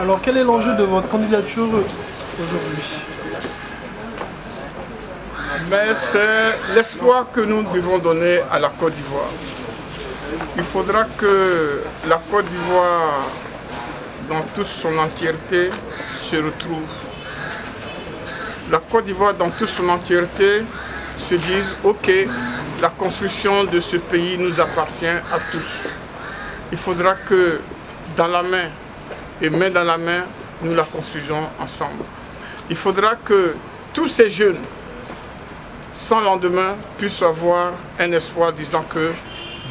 Alors, quel est l'enjeu de votre candidature aujourd'hui? Mais c'est l'espoir que nous devons donner à la Côte d'Ivoire. Il faudra que la Côte d'Ivoire, dans toute son entièreté, se retrouve. La Côte d'Ivoire, dans toute son entièreté, se dise « Ok, la construction de ce pays nous appartient à tous ». Il faudra que, dans la main et main dans la main, nous la construisons ensemble. Il faudra que tous ces jeunes, sans lendemain, puissent avoir un espoir disant que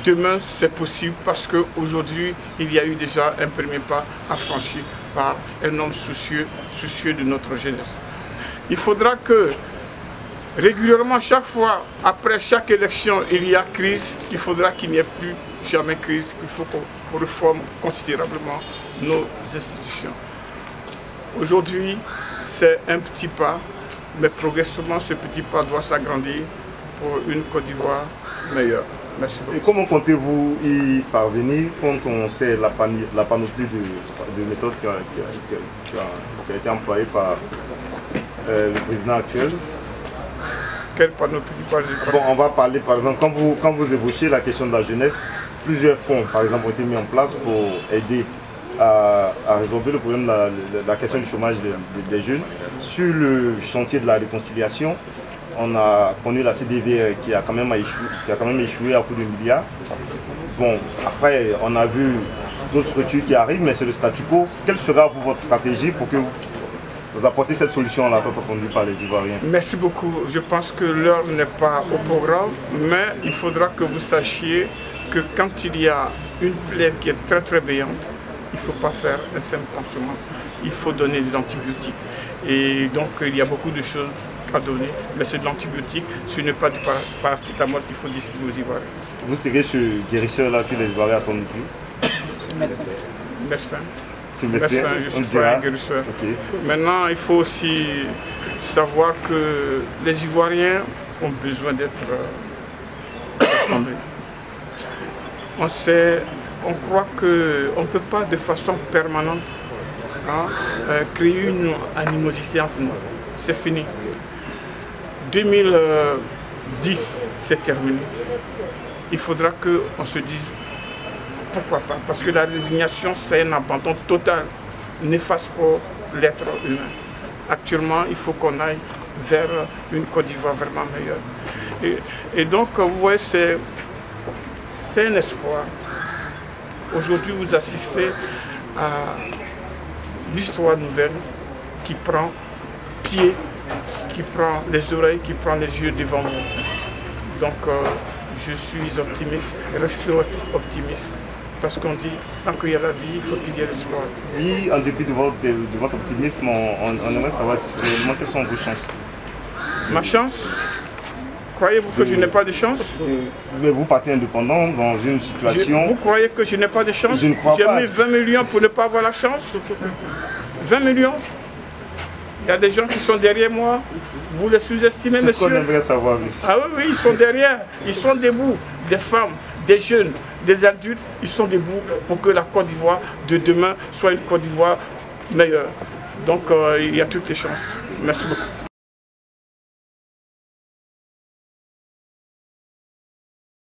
demain c'est possible parce qu'aujourd'hui il y a eu déjà un premier pas à franchir par un homme soucieux de notre jeunesse. Il faudra que régulièrement, chaque fois, après chaque élection, il y a crise, il faudra qu'il n'y ait plus jamais crise, il faut qu'on réforme considérablement nos institutions. Aujourd'hui, c'est un petit pas, mais progressivement, ce petit pas doit s'agrandir pour une Côte d'Ivoire meilleure. Merci beaucoup. Et comment comptez-vous y parvenir quand on sait la panoplie de méthodes qui a été employée par le président actuel? Quelle panoplie? Bon, on va parler par exemple, quand vous évoquez la question de la jeunesse, plusieurs fonds par exemple ont été mis en place pour aider à résoudre le problème de la question du chômage des jeunes. Sur le chantier de la réconciliation, on a connu la CDV qui a quand même échoué à coup de milliards. Bon, après, on a vu d'autres structures qui arrivent, mais c'est le statu quo. Quelle sera votre stratégie pour que vous apportez cette solution-là tant attendue par les Ivoiriens? Merci beaucoup. Je pense que l'heure n'est pas au programme, mais il faudra que vous sachiez que quand il y a une plaie qui est très très béante, il ne faut pas faire un simple pansement. Il faut donner de l'antibiotique. Et donc il y a beaucoup de choses à donner, mais c'est de l'antibiotique, ce n'est pas du paracétamol qu'il faut distribuer aux Ivoiriens. Vous serez ce guérisseur-là que les Ivoiriens attendent plus? Médecin. Médecin. C'est médecin, je ne suis pas un guérisseur. Okay. Maintenant, il faut aussi savoir que les Ivoiriens ont besoin d'être rassemblés. On croit qu'on ne peut pas de façon permanente créer une animosité entre nous. C'est fini. 2010, c'est terminé. Il faudra qu'on se dise pourquoi pas. Parce que la résignation, c'est un abandon total, néfaste pour l'être humain. Actuellement, il faut qu'on aille vers une Côte d'Ivoire vraiment meilleure. Et donc, vous voyez, c'est un espoir. Aujourd'hui, vous assistez à l'histoire nouvelle qui prend pied, qui prend les oreilles, qui prend les yeux devant vous. Donc, je suis optimiste, restez optimiste. Parce qu'on dit, tant qu'il y a la vie, il faut qu'il y ait l'espoir. Oui, en dépit de votre optimisme, on aimerait savoir réellement quelles sont vos chances. Ma chance? Croyez-vous que je n'ai pas de chance? Mais vous partez indépendant dans une situation... Vous croyez que je n'ai pas de chance? Je ne crois pas. J'ai mis 20 millions pour ne pas avoir la chance. 20 millions? Il y a des gens qui sont derrière moi. Vous les sous-estimez, monsieur? C'est ce qu'on aimerait savoir, monsieur. Ah oui, ils sont derrière. Ils sont debout. Des femmes, des jeunes, des adultes, ils sont debout pour que la Côte d'Ivoire de demain soit une Côte d'Ivoire meilleure. Donc, il y a toutes les chances. Merci beaucoup.